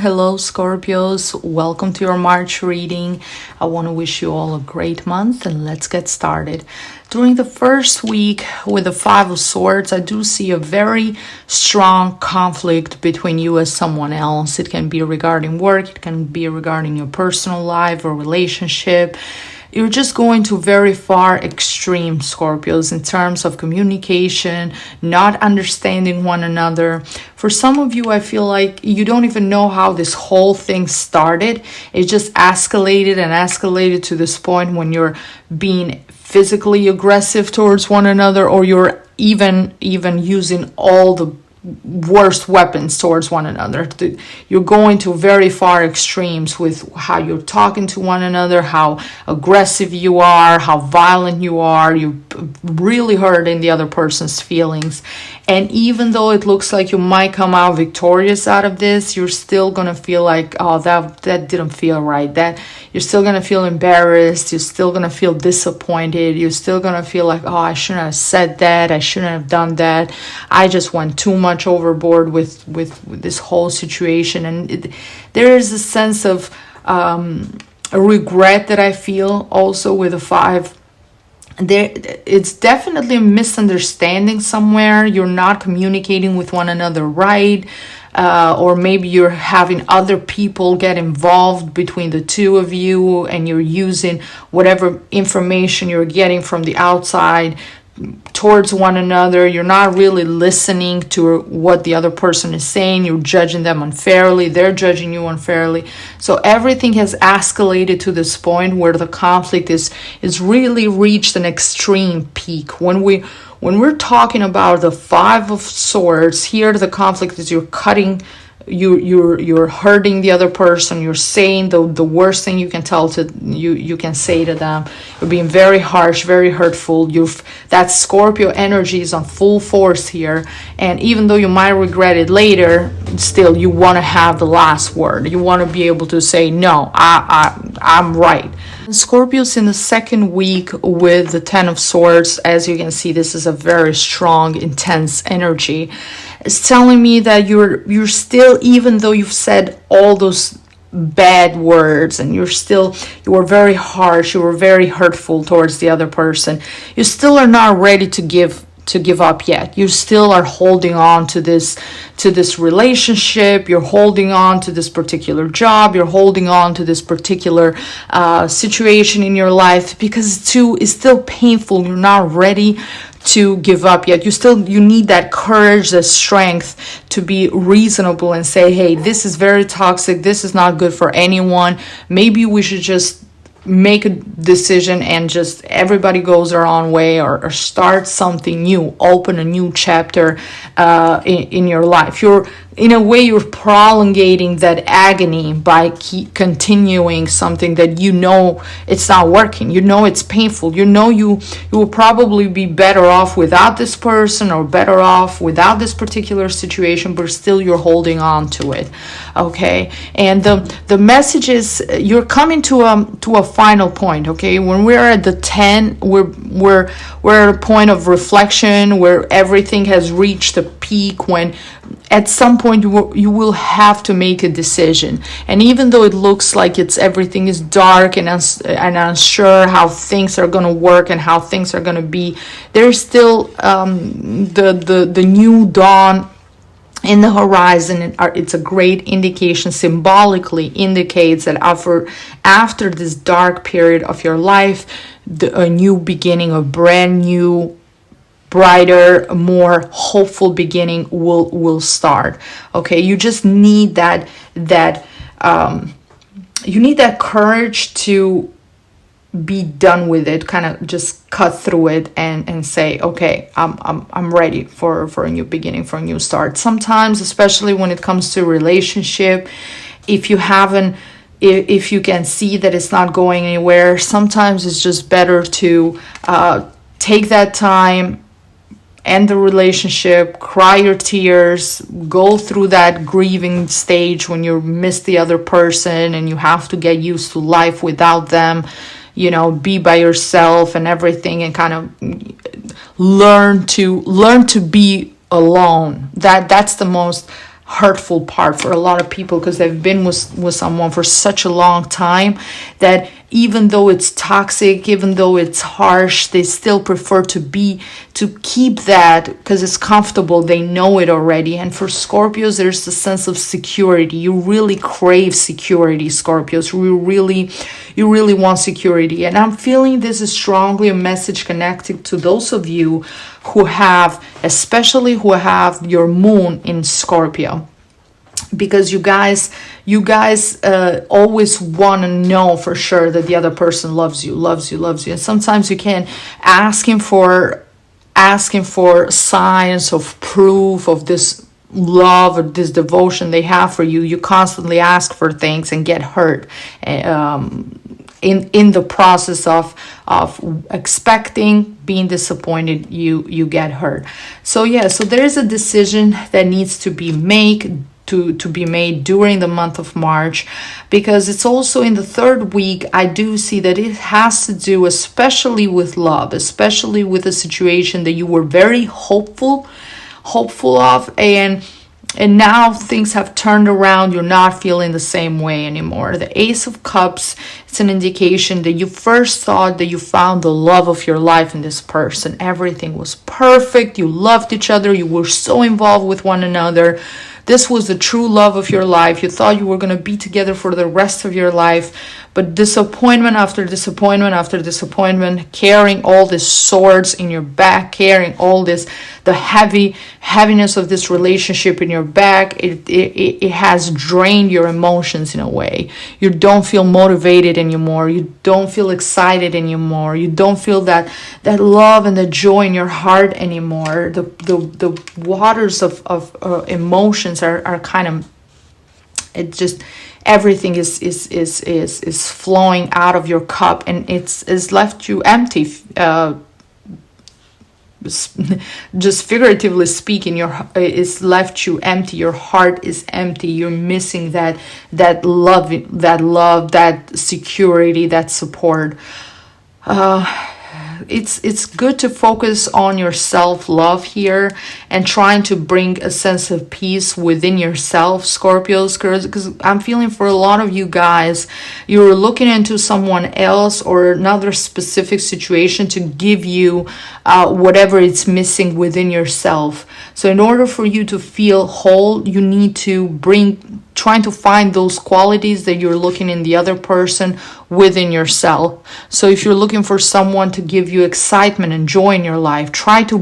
hello, Scorpios. Welcome to your March reading. I want to wish you all a great month and let's get started. During the first week with the Five of Swords, I do see a very strong conflict between you and someone else. It can be regarding work, it can be regarding your personal life or relationship. You're just going to very far extreme, Scorpios, in terms of communication, not understanding one another. For some of you, I feel like you don't even know how this whole thing started. It just escalated and escalated to this point when you're being physically aggressive towards one another, or you're even using all the worst weapons towards one another. You're going to very far extremes with how you're talking to one another, how aggressive you are, how violent you are. You're really hurting the other person's feelings. And even though it looks like you might come out victorious out of this, you're still gonna feel like, oh, that didn't feel right. That you're still gonna feel embarrassed. You're still gonna feel disappointed. You're still gonna feel like, oh, I shouldn't have said that. I shouldn't have done that. I just went too much overboard with this whole situation. And there is a sense of a regret that I feel also with the five. It's definitely a misunderstanding somewhere. You're not communicating with one another right, or maybe you're having other people get involved between the two of you, and you're using whatever information you're getting from the outside towards one another. You're not really listening to what the other person is saying. You're judging them unfairly. They're judging you unfairly. So everything has escalated to this point where the conflict is really reached an extreme peak. When we're talking about the Five of Swords, here the conflict is you're cutting, you're hurting the other person. You're saying the worst thing you can you can say to them. You're being very harsh, very hurtful. That Scorpio energy is on full force here, and even though you might regret it later, still you want to have the last word. You want to be able to say, no, I'm right. Scorpios in the second week with the Ten of Swords, as you can see, this is a very strong, intense energy. It's telling me that you're still, even though you've said all those bad words and you were very harsh, you were very hurtful towards the other person, you still are not ready to give up yet. You still are holding on to this relationship. You're holding on to this particular job. You're holding on to this particular situation in your life because it's still painful. You're not ready to give up yet. You need that courage, that strength to be reasonable and say, hey, this is very toxic. This is not good for anyone. Maybe we should just make a decision and just everybody goes their own way, or start something new, open a new chapter in your life. In a way, you're prolongating that agony by continuing something that you know it's not working. You know it's painful. You know you will probably be better off without this person, or better off without this particular situation, but still you're holding on to it. Okay, and the message is you're coming to a final point. Okay, when we're at the 10, we're at a point of reflection where everything has reached a peak, when at some point you will have to make a decision. And even though it looks like everything is dark and unsure how things are going to work and how things are going to be, there's still the new dawn in the horizon. It's a great indication, symbolically indicates that after this dark period of your life, a new beginning, a brand new, brighter, more hopeful beginning will start. Okay, you just need that you need that courage to be done with it, kind of just cut through it and say, okay, I'm ready for a new beginning, for a new start. Sometimes, especially when it comes to relationship, if you can see that it's not going anywhere, sometimes it's just better to take that time, end the relationship, cry your tears, go through that grieving stage when you miss the other person and you have to get used to life without them, be by yourself and everything, and kind of learn to be alone. That's the most hurtful part for a lot of people, because they've been with someone for such a long time that even though it's toxic, even though it's harsh, they still prefer to keep that because it's comfortable. They know it already. And for Scorpios, there's a sense of security. You really crave security, Scorpios. You really want security. And I'm feeling this is strongly a message connected to those of you especially who have your moon in Scorpio. Because you guys always want to know for sure that the other person loves you. And sometimes you can asking for signs of proof of this love or this devotion they have for you. You constantly ask for things and get hurt in the process of expecting, being disappointed, you get hurt. So there is a decision that needs to be made during the month of March, because it's also in the third week. I do see that it has to do especially with love, especially with a situation that you were very hopeful of, and now things have turned around. You're not feeling the same way anymore. The Ace of Cups, it's an indication that you first thought that you found the love of your life in this person. Everything was perfect. You loved each other. You were so involved with one another. This was the true love of your life. You thought you were going to be together for the rest of your life. But disappointment after disappointment after disappointment, carrying all these swords in your back, carrying all this, the heaviness of this relationship in your back, it has drained your emotions in a way. You don't feel motivated anymore. You don't feel excited anymore. You don't feel that love and the joy in your heart anymore. The waters of emotions are kind of, it just, everything is flowing out of your cup, and it's left you empty. Just figuratively speaking, it's left you empty. Your heart is empty. You're missing that love, that security, that support. It's good to focus on your self-love here and trying to bring a sense of peace within yourself, Scorpios, because I'm feeling for a lot of you guys, you're looking into someone else or another specific situation to give you whatever it's missing within yourself. So in order for you to feel whole, you need to trying to find those qualities that you're looking in the other person within yourself. So if you're looking for someone to give you excitement and joy in your life, try to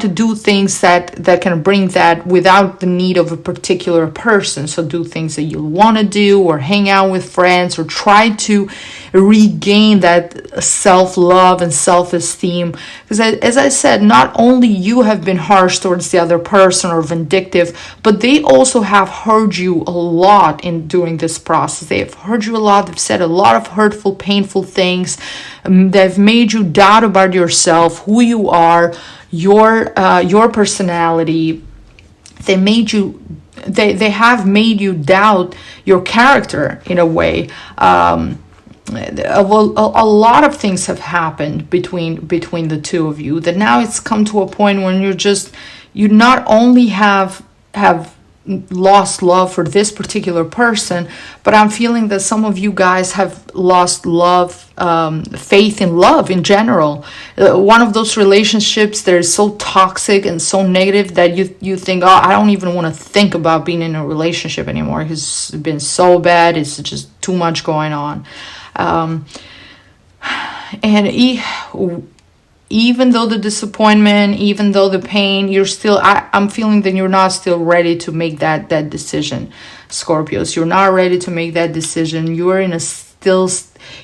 do things that can bring that without the need of a particular person. So do things that you want to do, or hang out with friends, or try to regain that self-love and self-esteem. Because as I said, not only you have been harsh towards the other person or vindictive, but they also have heard you a lot during this process. They have heard you a lot. They've said a lot of hurtful, painful things. They've made you doubt about yourself, who you are, your personality. They have made you doubt your character in a way. A lot of things have happened between the two of you, that now it's come to a point when you not only have lost love for this particular person, but I'm feeling that some of you guys have lost love, faith in love in general. One of those relationships that is so toxic and so negative that you think, oh, I don't even want to think about being in a relationship anymore. It's been so bad. It's just too much going on. Even though the disappointment, even though the pain, I'm feeling that you're not still ready to make that decision, Scorpios. You're not ready to make that decision. You're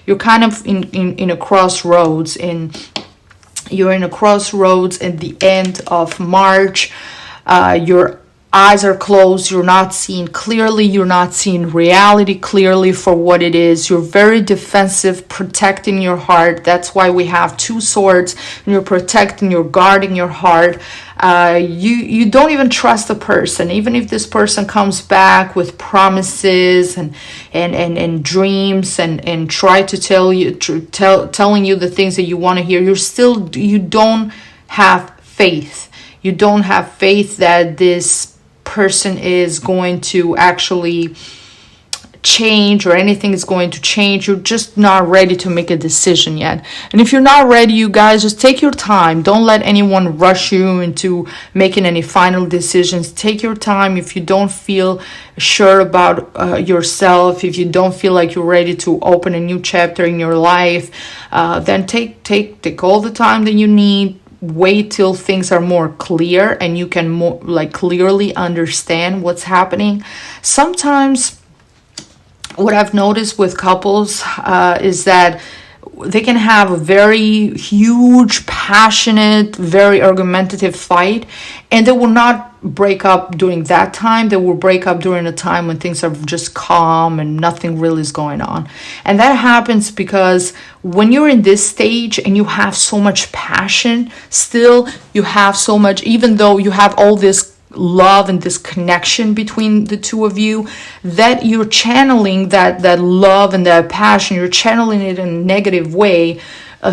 you're kind of in a crossroads, you're in a crossroads at the end of March. Your eyes are closed. You're not seeing clearly. You're not seeing reality clearly for what it is. You're very defensive, protecting your heart. That's why we have two swords. And you're protecting, you're guarding your heart. You don't even trust the person, even if this person comes back with promises and dreams and try to telling you the things that you want to hear. You don't have faith. You don't have faith that this person is going to actually change or anything is going to change. You're just not ready to make a decision yet. And if you're not ready, you guys, just take your time. Don't let anyone rush you into making any final decisions. Take your time. If you don't feel sure about yourself, if you don't feel like you're ready to open a new chapter in your life, then take all the time that you need. Wait till things are more clear and you can more like clearly understand what's happening. Sometimes what I've noticed with couples is that they can have a very huge, passionate, very argumentative fight, and they will not break up during that time. They will break up during a time when things are just calm and nothing really is going on. And that happens because when you're in this stage and you have so much passion, still you have so much, even though you have all this love and this connection between the two of you, that you're channeling that love and that passion, you're channeling it in a negative way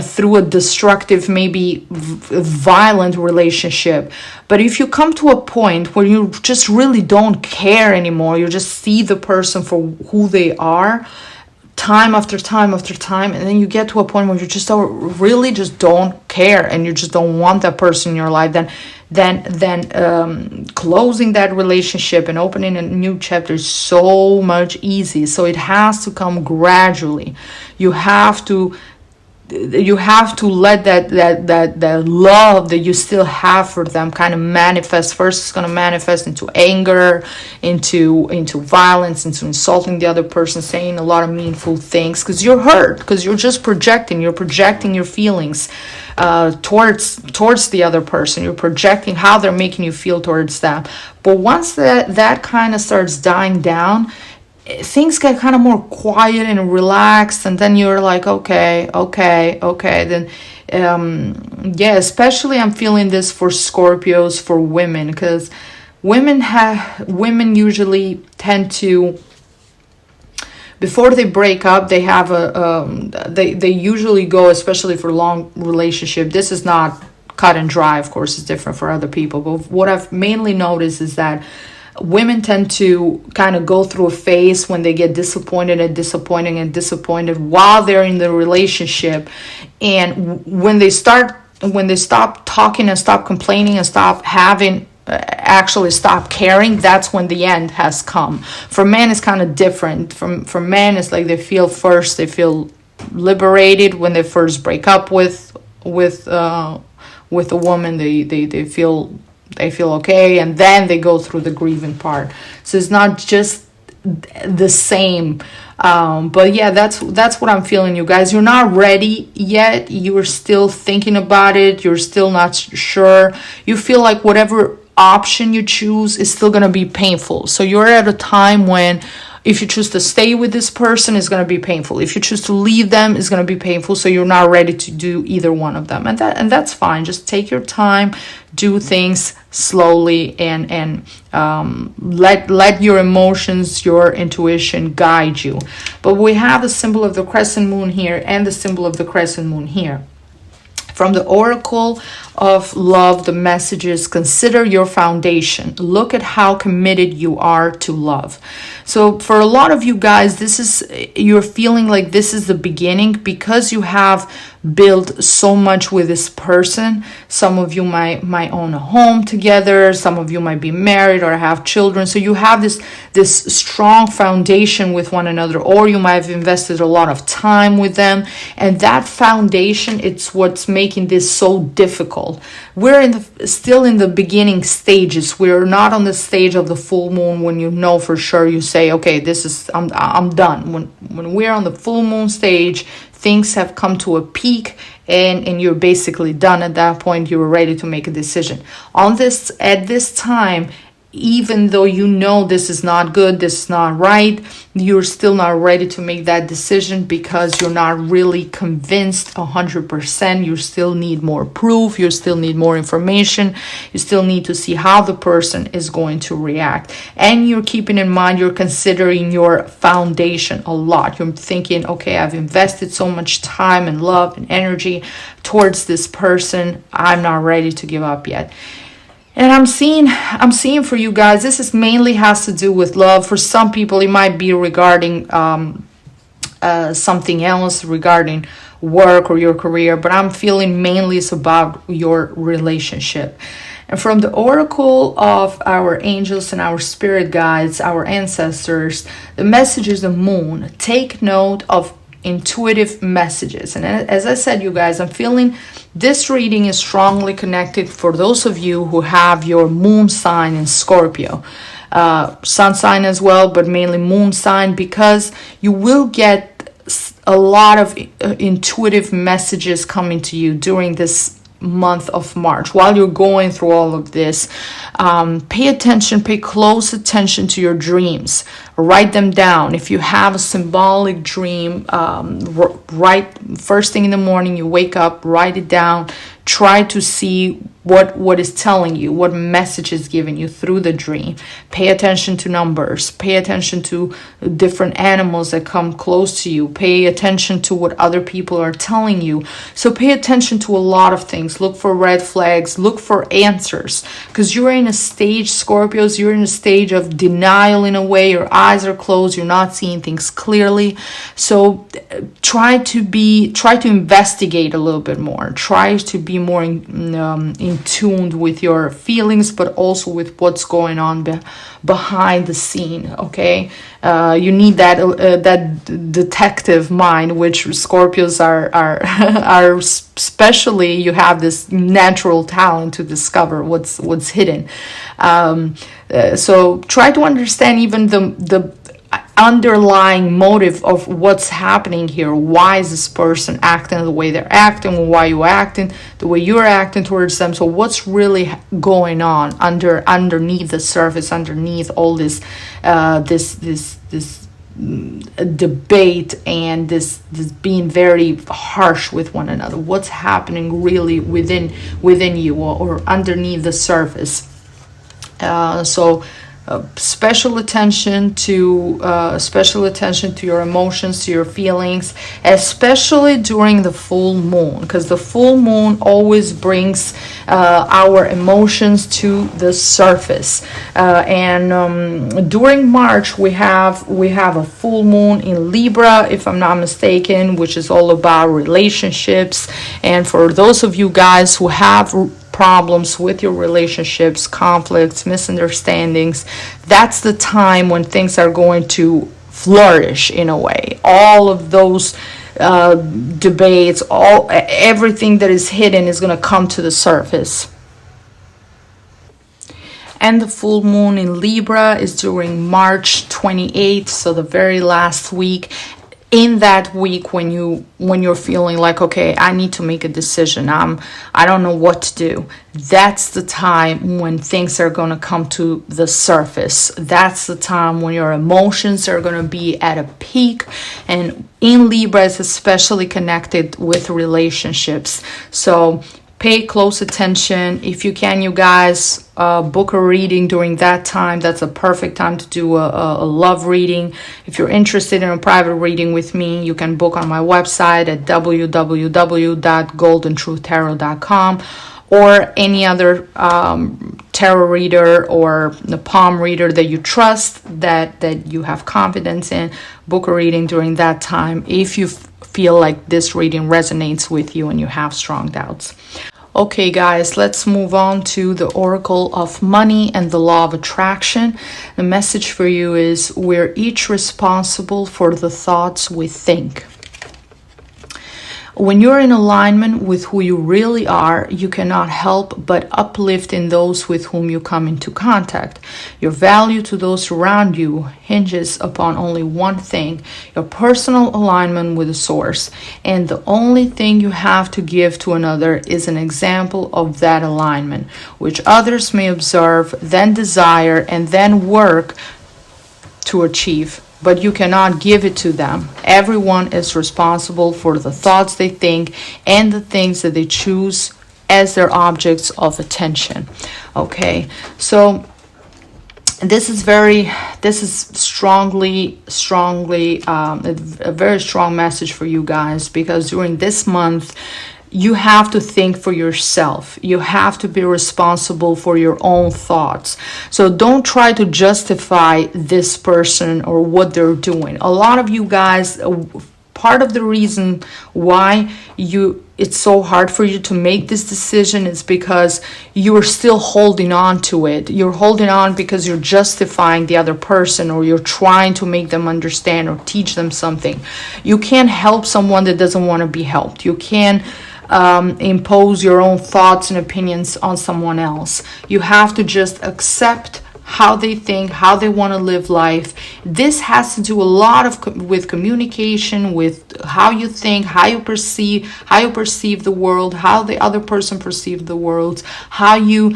through a destructive, maybe violent relationship. But if you come to a point where you just really don't care anymore, you just see the person for who they are, time after time after time, and then you get to a point where you just really don't care and you just don't want that person in your life, then closing that relationship and opening a new chapter is so much easy. So it has to come gradually. You have to let that love that you still have for them kind of manifest. First, it's going to manifest into anger, into violence, into insulting the other person, saying a lot of meaningful things because you're hurt, because you're just projecting your feelings towards the other person. You're projecting how they're making you feel towards them. But once that kind of starts dying down, things get kind of more quiet and relaxed, and then you're like, okay, then especially I'm feeling this for Scorpios, for women, because women usually tend to, before they break up, they have they usually go, especially for long relationship. This is not cut and dry, of course, it's different for other people, but what I've mainly noticed is that women tend to kind of go through a phase when they get disappointed while they're in the relationship. And when they stop talking and stop complaining and stop caring, that's when the end has come. For men, it's kind of different. For men, it's like they feel liberated when they first break up with a woman. They feel okay, and then they go through the grieving part. So it's not just the same. But yeah, that's what I'm feeling, you guys. You're not ready yet. You're still thinking about it. You're still not sure. You feel like whatever option you choose is still going to be painful. So you're at a time when if you choose to stay with this person, it's going to be painful. If you choose to leave them, it's going to be painful. So you're not ready to do either one of them. And that's fine. Just take your time, do things slowly, and let your emotions, your intuition guide you. But we have the symbol of the crescent moon here and the symbol of the crescent moon here. From the Oracle of Love, the message is: consider your foundation. Look at how committed you are to love. So for a lot of you guys, you're feeling like this is the beginning because you have built so much with this person. Some of you might own a home together. Some of you might be married or have children. So you have this strong foundation with one another, or you might have invested a lot of time with them. And that foundation, it's what's making this so difficult. We're still in the beginning stages. We're not on the stage of the full moon when you know for sure, you say, okay, I'm done. When we're on the full moon stage, things have come to a peak and you're basically done at that point. You're ready to make a decision. At this time, even though you know this is not good, this is not right, you're still not ready to make that decision because you're not really convinced 100%. You still need more proof. You still need more information. You still need to see how the person is going to react. And you're keeping in mind, you're considering your foundation a lot. You're thinking, okay, I've invested so much time and love and energy towards this person. I'm not ready to give up yet. And I'm seeing for you guys, this is mainly has to do with love. For some people, it might be regarding something else, regarding work or your career, but I'm feeling mainly it's about your relationship. And from the oracle of our angels and our spirit guides, our ancestors, the message is the moon. Take note of intuitive messages. And as I said, you guys, I'm feeling this reading is strongly connected for those of you who have your moon sign in Scorpio. Sun sign as well, but mainly moon sign, because you will get a lot of intuitive messages coming to you during this month of March. While you're going through all of this, pay attention, pay close attention to your dreams. Write them down. If you have a symbolic dream, write first thing in the morning, you wake up, write it down. Try to see what is telling you, what message is giving you through the dream. Pay attention to numbers. Pay attention to different animals that come close to you. Pay attention to what other people are telling you. So pay attention to a lot of things. Look for red flags. Look for answers. Because you're in a stage, Scorpios, you're in a stage of denial in a way. Your eyes are closed. You're not seeing things clearly. So try to investigate a little bit more. Try to be more in tuned with your feelings, but also with what's going on behind the scene. Okay, you need that detective mind, which Scorpios are especially. You have this natural talent to discover what's hidden. So try to understand even the underlying motive of what's happening here. Why is this person acting the way they're acting? Why you acting the way you're acting towards them? So what's really going on underneath the surface, underneath all this debate and this being very harsh with one another? What's happening really within you, or underneath the surface? Special attention to your emotions, to your feelings, especially during the full moon, because the full moon always brings our emotions to the surface. And during March we have a full moon in Libra, if I'm not mistaken, which is all about relationships. And for those of you guys who have problems with your relationships, conflicts, misunderstandings, that's the time when things are going to flourish in a way. All of those debates, everything that is hidden is going to come to the surface. And the full moon in Libra is during March 28th, so the very last week. In that week, when you're feeling like, okay, I need to make a decision, I don't know what to do, that's the time when things are going to come to the surface. That's the time when your emotions are going to be at a peak. And in Libra, it's especially connected with relationships. So pay close attention. If you can, you guys, book a reading during that time. That's a perfect time to do a love reading. If you're interested in a private reading with me, you can book on my website at www.goldandtruthtarot.com, or any other tarot reader or the palm reader that you trust, that you have confidence in. Book a reading during that time if you feel like this reading resonates with you and you have strong doubts. Okay, guys, let's move on to the Oracle of Money and the Law of Attraction. The message for you is, we're each responsible for the thoughts we think. When you're in alignment with who you really are, you cannot help but uplift in those with whom you come into contact. Your value to those around you hinges upon only one thing: your personal alignment with the source. And the only thing you have to give to another is an example of that alignment, which others may observe, then desire, and then work to achieve. But you cannot give it to them. Everyone is responsible for the thoughts they think and the things that they choose as their objects of attention. Okay, so this is strongly a very strong message for you guys, because during this month you have to think for yourself. You have to be responsible for your own thoughts. So don't try to justify this person or what they're doing. A lot of you guys, part of the reason why it's so hard for you to make this decision is because you're still holding on to it. You're holding on because you're justifying the other person, or you're trying to make them understand or teach them something. You can't help someone that doesn't want to be helped. You can't impose your own thoughts and opinions on someone else. You have to just accept how they think, how they want to live life. This has to do a lot with communication, with how you think, how you perceive the world, how the other person perceives the world, how you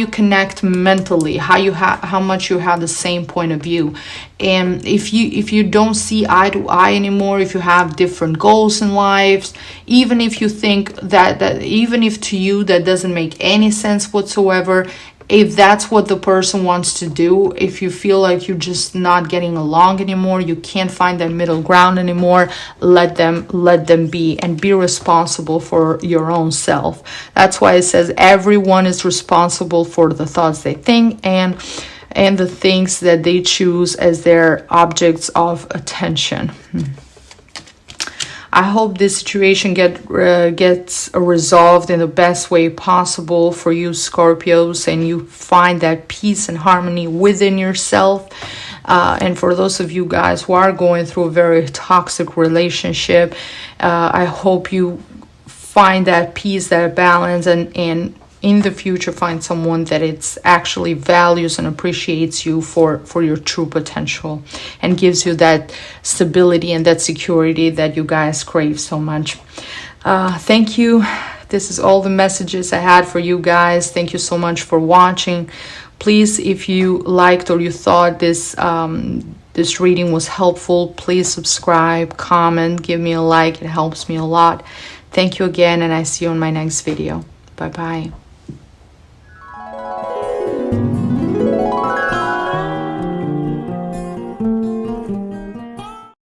connect mentally, how much you have the same point of view. And if you don't see eye to eye anymore, if you have different goals in life, even if you think that even if to you that doesn't make any sense whatsoever, if that's what the person wants to do, if you feel like you're just not getting along anymore, you can't find that middle ground anymore, let them be, and be responsible for your own self. That's why it says everyone is responsible for the thoughts they think and the things that they choose as their objects of attention. I hope this situation gets resolved in the best way possible for you, Scorpios, and you find that peace and harmony within yourself. And for those of you guys who are going through a very toxic relationship, I hope you find that peace, that balance, and in the future find someone that it's actually values and appreciates you for your true potential, and gives you that stability and that security that you guys crave so much. Thank you. This is all the messages I had for you guys. Thank you so much for watching. Please, if you liked or you thought this reading was helpful, please subscribe, comment, give me a like. It helps me a lot. Thank you again, and I see you on my next video. Bye bye.